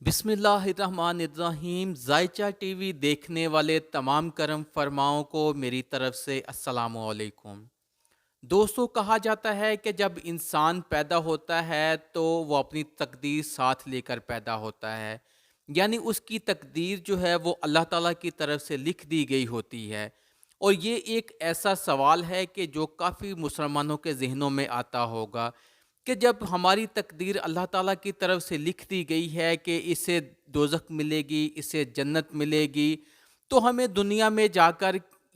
بسم اللہ الرحمن الرحیم۔ ذائچہ ٹی وی دیکھنے والے تمام کرم فرماؤں کو میری طرف سے السلام علیکم۔ دوستو، کہا جاتا ہے کہ جب انسان پیدا ہوتا ہے تو وہ اپنی تقدیر ساتھ لے کر پیدا ہوتا ہے، یعنی اس کی تقدیر جو ہے وہ اللہ تعالیٰ کی طرف سے لکھ دی گئی ہوتی ہے۔ اور یہ ایک ایسا سوال ہے کہ جو کافی مسلمانوں کے ذہنوں میں آتا ہوگا کہ جب ہماری تقدیر اللہ تعالیٰ کی طرف سے لکھ دی گئی ہے کہ اسے دوزخ ملے گی، اسے جنت ملے گی، تو ہمیں دنیا میں جا کر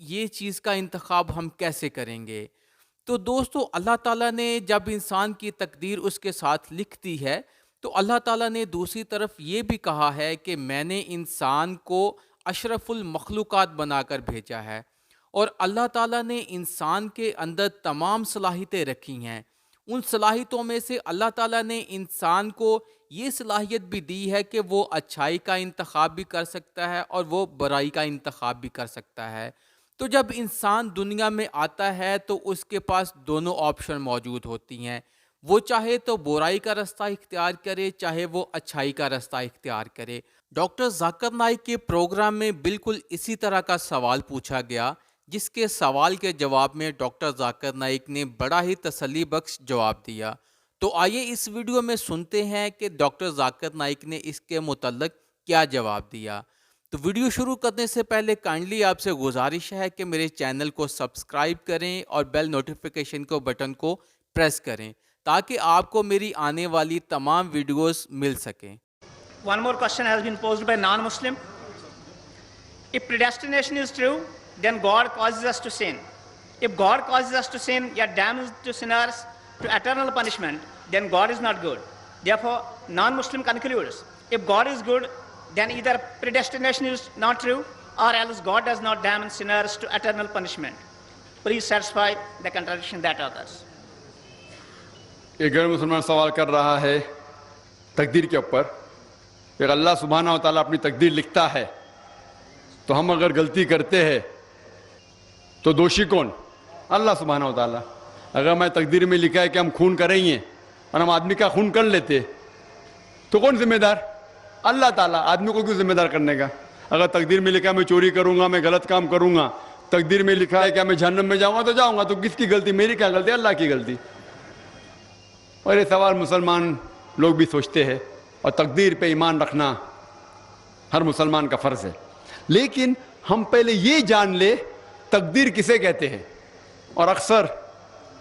یہ چیز کا انتخاب ہم کیسے کریں گے؟ تو دوستو، اللہ تعالیٰ نے جب انسان کی تقدیر اس کے ساتھ لکھ دی ہے تو اللہ تعالیٰ نے دوسری طرف یہ بھی کہا ہے کہ میں نے انسان کو اشرف المخلوقات بنا کر بھیجا ہے، اور اللہ تعالیٰ نے انسان کے اندر تمام صلاحیتیں رکھی ہیں۔ ان صلاحیتوں میں سے اللہ تعالیٰ نے انسان کو یہ صلاحیت بھی دی ہے کہ وہ اچھائی کا انتخاب بھی کر سکتا ہے اور وہ برائی کا انتخاب بھی کر سکتا ہے۔ تو جب انسان دنیا میں آتا ہے تو اس کے پاس دونوں آپشن موجود ہوتی ہیں، وہ چاہے تو برائی کا رستہ اختیار کرے، چاہے وہ اچھائی کا رستہ اختیار کرے۔ ڈاکٹر ذاکر نائک کے پروگرام میں بالکل اسی طرح کا سوال پوچھا گیا، جس کے سوال کے جواب میں ڈاکٹر ذاکر نائک نے بڑا ہی تسلی بخش جواب دیا۔ تو آئیے اس ویڈیو میں سنتے ہیں کہ ڈاکٹر ذاکر نائک نے اس کے متعلق کیا جواب دیا۔ تو ویڈیو شروع کرنے سے پہلے کائنڈلی آپ سے گزارش ہے کہ میرے چینل کو سبسکرائب کریں اور بیل نوٹیفیکیشن کو بٹن کو پریس کریں تاکہ آپ کو میری آنے والی تمام ویڈیوز مل سکیں۔ One more question has been posed by non-Muslim. If predestination is true, then God causes us to sin. If God causes us to sin, yet damns to sinners to eternal punishment, then God is not good. Therefore, non-Muslim concludes, if God is good, then either predestination is not true, or else God does not damn sinners to eternal punishment. Please satisfy the contradiction that occurs. ایک غیر مسلمان سوال کر رہا ہے تقدیر کے اوپر کہ اللہ سبحانہ و تعالیٰ اپنی تقدیر لکھتا ہے تو ہم اگر غلطی کرتے ہیں تو دوشی کون؟ اللہ سبحانہ و تعالیٰ۔ اگر میں تقدیر میں لکھا ہے کہ ہم خون کریں گے اور ہم آدمی کا خون کر لیتے تو کون ذمہ دار؟ اللہ تعالیٰ۔ آدمی کو کیوں ذمہ دار کرنے کا؟ اگر تقدیر میں لکھا ہے میں چوری کروں گا، میں غلط کام کروں گا، تقدیر میں لکھا ہے کہ میں جہنم میں جاؤں گا تو جاؤں گا، تو کس کی غلطی؟ میری کیا غلطی؟ اللہ کی غلطی۔ اور یہ سوال مسلمان لوگ بھی سوچتے ہیں، اور تقدیر پہ ایمان رکھنا ہر مسلمان کا فرض ہے۔ لیکن ہم پہلے یہ جان لے تقدیر کسے کہتے ہیں، اور اکثر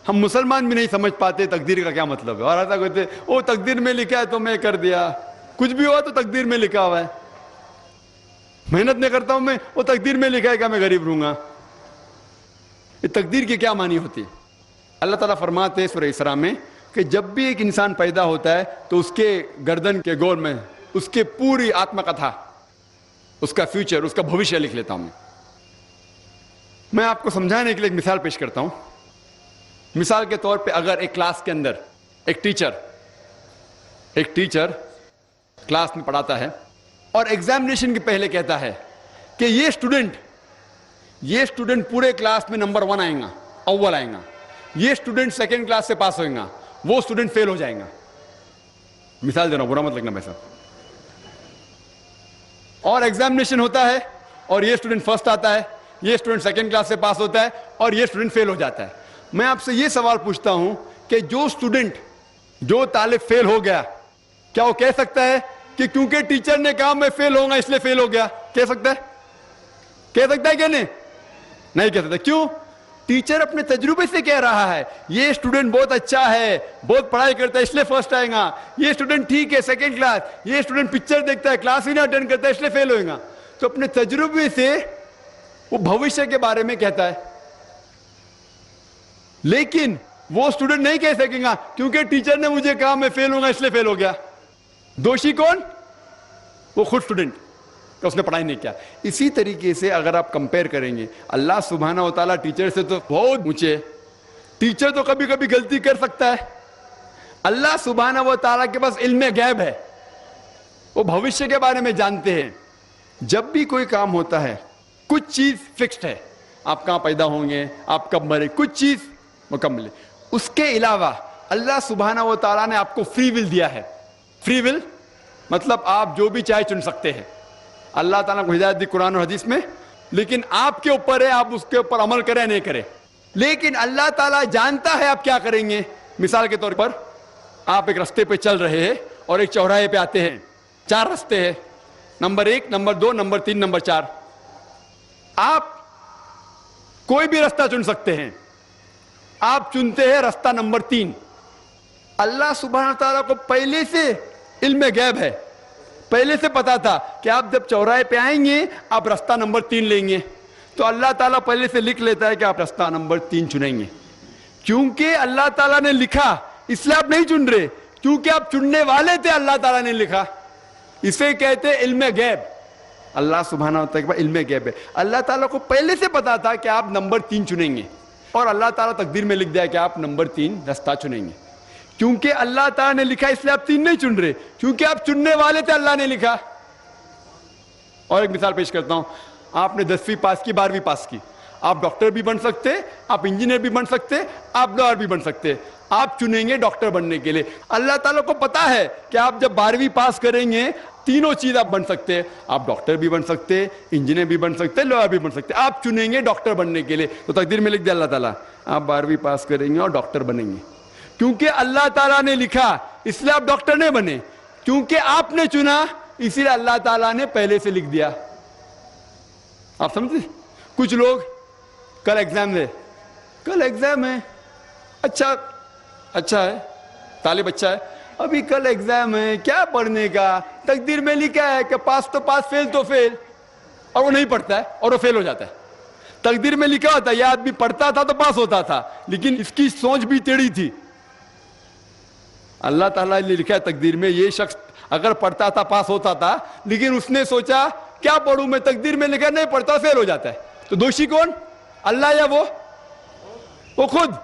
ہم مسلمان بھی نہیں سمجھ پاتے تقدیر کا کیا مطلب ہے، اور ایسا کہتے ہیں وہ تقدیر میں لکھا ہے تو میں کر دیا، کچھ بھی ہوا تو تقدیر میں لکھا ہوا ہے، محنت نہیں کرتا ہوں میں، وہ تقدیر میں لکھا ہے کہ میں غریب رہوں گا۔ یہ تقدیر کی کیا معنی ہوتی ہے؟ اللہ تعالیٰ فرماتے ہیں سورہ اسراء میں کہ جب بھی ایک انسان پیدا ہوتا ہے تو اس کے گردن کے گول میں اس کے پوری آتما کتھا، اس کا فیوچر، اس کا بھوشیہ لکھ لیتا ہوں میں آپ کو سمجھانے کے لیے ایک مثال پیش کرتا ہوں۔ مثال کے طور پہ اگر ایک کلاس کے اندر ایک ٹیچر کلاس میں پڑھاتا ہے اور ایگزامینیشن کے پہلے کہتا ہے کہ یہ اسٹوڈنٹ پورے کلاس میں نمبر 1 آئیں گا، اول آئیں گا، یہ اسٹوڈنٹ سیکنڈ کلاس سے پاس ہوئیں گا، وہ اسٹوڈنٹ فیل ہو جائیں گا۔ مثال دے رہا ہوں، برا مت لگنا پیسہ۔ اور ایگزامینیشن ہوتا ہے اور یہ اسٹوڈنٹ فرسٹ آتا ہے، یہ اسٹوڈنٹ سیکنڈ کلاس سے پاس ہوتا ہے اور یہ اسٹوڈنٹ فیل ہو جاتا ہے۔ میں آپ سے یہ سوال پوچھتا ہوں کہ جو طالب فیل ہو گیا، کیا وہ کہہ سکتا ہے کہ کیونکہ ٹیچر نے کہا میں فیل ہوں گا اس لیے فیل ہو گیا؟ کہہ سکتا ہے کہ نہیں کہہ سکتا؟ کیوں؟ ٹیچر اپنے تجربے سے کہہ رہا ہے یہ اسٹوڈنٹ بہت اچھا ہے، بہت پڑھائی کرتا ہے اس لیے فرسٹ آئے گا، یہ اسٹوڈنٹ ٹھیک ہے سیکنڈ کلاس، یہ اسٹوڈنٹ پکچر دیکھتا ہے کلاس ہی نہیں اٹینڈ کرتا ہے اس لیے فیل ہوئے گا۔ تو اپنے تجربے سے وہ بھوشیہ کے بارے میں کہتا ہے، لیکن وہ اسٹوڈنٹ نہیں کہہ سکے گا کیونکہ ٹیچر نے مجھے کہا میں فیل ہوں گا اس لیے فیل ہو گیا۔ دوشی کون؟ وہ خود اسٹوڈنٹ کہ اس نے پڑھائی نہیں کیا۔ اسی طریقے سے اگر آپ کمپیئر کریں گے، اللہ سبحانہ و تعالیٰ ٹیچر سے تو بہت اونچے، ٹیچر تو کبھی کبھی غلطی کر سکتا ہے، اللہ سبحانہ و تعالیٰ کے پاس علم غیب ہے، وہ بھوشیہ کے بارے میں جانتے ہیں۔ جب بھی کوئی کام ہوتا ہے کچھ چیز فکسڈ ہے، آپ کہاں پیدا ہوں گے، آپ کب مرے، کچھ چیز مکمل ہے۔ اس کے علاوہ اللہ سبحانہ و تعالیٰ نے آپ کو فری ول دیا ہے۔ فری ول مطلب آپ جو بھی چاہے چن سکتے ہیں. اللہ تعالیٰ کو ہدایت دی قرآن اور حدیث میں, لیکن آپ کے اوپر ہے آپ اس کے اوپر عمل کریں نہیں کریں. لیکن اللہ تعالیٰ جانتا ہے آپ کیا کریں گے. مثال کے طور پر آپ ایک رستے پہ چل رہے ہیں اور ایک چوراہے پہ آتے ہیں, 4 رستے ہیں, نمبر 1, نمبر 2, نمبر 3, نمبر 4. آپ کوئی بھی رستہ چن سکتے ہیں. آپ چنتے ہیں رستہ نمبر 3. اللہ سبحانہ تعالیٰ کو پہلے سے علم غیب ہے, پہلے سے پتا تھا کہ آپ جب چوراہے پہ آئیں گے آپ رستہ نمبر 3 لیں گے. تو اللہ تعالیٰ پہلے سے لکھ لیتا ہے کہ آپ رستہ نمبر 3 چنیں گے. کیونکہ اللہ تعالیٰ نے لکھا اس لیے آپ نہیں چن رہے, کیونکہ آپ چننے والے تھے, اللہ تعالیٰ نے لکھا. اسے کہتے علم غیب. اللہ سبحانہ تعالیٰ کے علم غیب ہے. اللہ تعالیٰ کو پہلے سے پتا تھا کہ آپ نمبر 3 چنیں گے, اور اللہ تعالیٰ تقدیر میں لکھ دیا کہ آپ نمبر 3 رستہ چنیں گے. کیونکہ اللہ تعالیٰ نے لکھا اس لیے آپ 3 نہیں چن رہے, کیونکہ آپ چننے والے تھے, اللہ نے لکھا. اور ایک مثال پیش کرتا ہوں. آپ نے 10ویں پاس کی, 12ویں پاس کی, آپ ڈاکٹر بھی بن سکتے, آپ انجینئر بھی بن سکتے, آپ لائر بھی بن سکتے. آپ چنیں گے ڈاکٹر بننے کے لیے. اللہ تعالیٰ کو پتا ہے کہ آپ جب 12ویں پاس کریں گے تینوں چیز آپ بن سکتے ہیں. آپ ڈاکٹر بھی بن سکتے, انجینئر بھی بن سکتے, لائر بھی بن سکتے. آپ چنیں گے ڈاکٹر بننے کے لیے. تو تقدیر میں لکھ دیا اللہ تعالیٰ آپ 12ویں پاس کریں گے اور ڈاکٹر بنیں گے. کیونکہ اللہ تعالیٰ نے لکھا اس لیے آپ ڈاکٹر نہیں بنے, کیونکہ آپ نے چنا اسی لیے اللہ تعالیٰ نے پہلے سے لکھ دیا. آپ سمجھتے. کچھ لوگ کل ایگزام ہے, اچھا ہے, طالب اچھا ہے, ابھی کل ایگزام ہے, کیا پڑھنے کا, تقدیر میں لکھا ہے کہ پاس تو پاس, فیل تو فیل, اور وہ نہیں پڑھتا ہے اور وہ فیل ہو جاتا ہے. تقدیر میں لکھا ہوتا ہے یہ آدمی پڑھتا تھا تو پاس ہوتا تھا, لیکن اس کی سوچ بھی ٹیڑھی تھی. اللہ تعالیٰ نے لکھا ہے تقدیر میں یہ شخص اگر پڑھتا تھا پاس ہوتا تھا, لیکن اس نے سوچا کیا پڑھوں میں, تقدیر میں لکھا نہیں پڑھتا فیل ہو جاتا ہے. تو دوشی کون, اللہ یا وہ خود.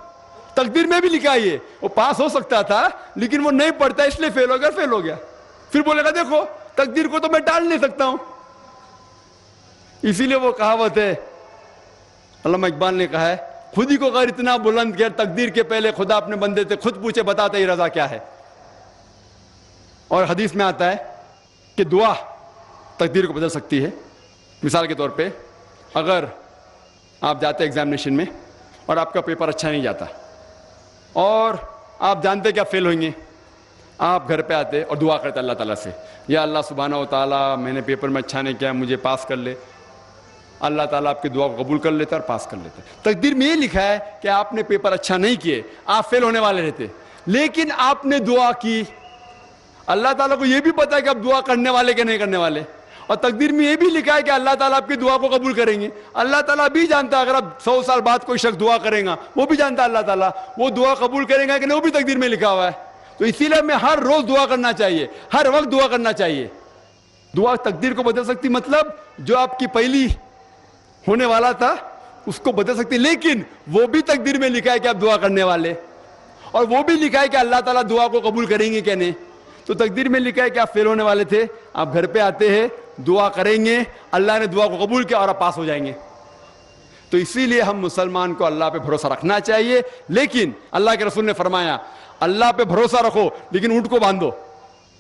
تقدیر میں بھی لکھا ہے وہ پاس ہو سکتا تھا لیکن وہ نہیں پڑھتا اس لیے فیل ہو گیا, فیل ہو گیا. پھر بولے گا دیکھو تقدیر کو تو میں ٹال نہیں سکتا ہوں. اسی لیے وہ کہاوت ہے, علامہ اقبال نے کہا ہے, خود ہی کو اگر اتنا بلند کیا, تقدیر کے پہلے خدا اپنے بندے تھے, خود پوچھے بتاتے ہی رضا کیا ہے. اور حدیث میں آتا ہے کہ دعا تقدیر کو بدل سکتی ہے. مثال کے طور پہ اگر آپ جاتے ایگزامینیشن میں اور آپ کا پیپر اچھا نہیں جاتا اور آپ جانتے کہ آپ فیل ہوئیں گے, آپ گھر پہ آتے اور دعا کرتے اللہ تعالیٰ سے, یا اللہ سبحانہ و تعالیٰ میں نے پیپر میں اچھا نہیں کیا, مجھے پاس کر لے. اللہ تعالیٰ آپ کی دعا کو قبول کر لیتا اور پاس کر لیتا. تقدیر میں یہ لکھا ہے کہ آپ نے پیپر اچھا نہیں کیے, آپ فیل ہونے والے رہتے, لیکن آپ نے دعا کی. اللہ تعالیٰ کو یہ بھی پتا ہے کہ آپ دعا کرنے والے کہ نہیں کرنے والے, اور تقدیر میں یہ بھی لکھا ہے کہ اللہ تعالیٰ آپ کی دعا کو قبول کریں گے. اللہ تعالیٰ بھی جانتا ہے اگر آپ 100 سال بعد کوئی شخص دعا کرے گا, وہ بھی جانتا ہے اللہ تعالیٰ وہ دعا قبول کرے گا کہ نہیں, وہ بھی تقدیر میں لکھا ہوا ہے. تو اسی لیے ہمیں ہر روز دعا کرنا چاہیے, ہر وقت دعا کرنا چاہیے. دعا تقدیر کو بدل سکتی, مطلب جو آپ کی پہلی ہونے والا تھا اس کو بدل سکتی, لیکن وہ بھی تقدیر میں لکھا ہے کہ آپ دعا کرنے والے, اور وہ بھی لکھا ہے کہ اللہ تعالیٰ دعا کو قبول کریں گے کہ نہیں. تو تقدیر میں لکھا ہے کہ آپ فیل ہونے والے تھے, آپ گھر پہ آتے ہیں, دعا کریں گے, اللہ نے دعا کو قبول کیا اور آپ پاس ہو جائیں گے. تو اسی لیے ہم مسلمان کو اللہ پہ بھروسہ رکھنا چاہیے. لیکن اللہ کے رسول نے فرمایا اللہ پہ بھروسہ رکھو لیکن اونٹ کو باندھو.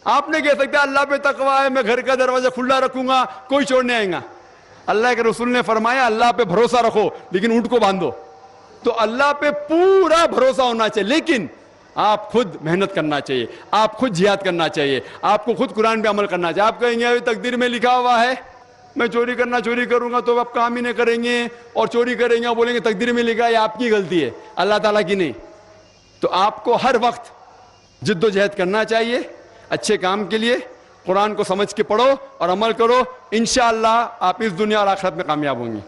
آپ نے کہہ سکتے اللہ پہ تقویٰ ہے, میں گھر کا دروازہ کھلا رکھوں گا, کوئی چور نہیں آئے گا. اللہ کے رسول نے فرمایا اللہ پہ بھروسہ رکھو لیکن اونٹ کو باندھو. تو اللہ پہ پورا بھروسہ ہونا چاہیے, لیکن آپ خود محنت کرنا چاہیے, آپ خود جہاد کرنا چاہیے, آپ کو خود قرآن پہ عمل کرنا چاہیے. آپ کہیں گے تقدیر میں لکھا ہوا ہے میں چوری کروں گا تو آپ کام ہی نہیں کریں گے, اور چوری کریں گے, بولیں گے تقدیر میں لکھا ہے, آپ کی غلطی ہے, اللہ تعالیٰ کی نہیں. تو آپ کو ہر وقت جد و جہد کرنا چاہیے اچھے کام کے لیے. قرآن کو سمجھ کے پڑھو اور عمل کرو, انشاءاللہ آپ اس دنیا اور آخرت میں کامیاب ہوں گے.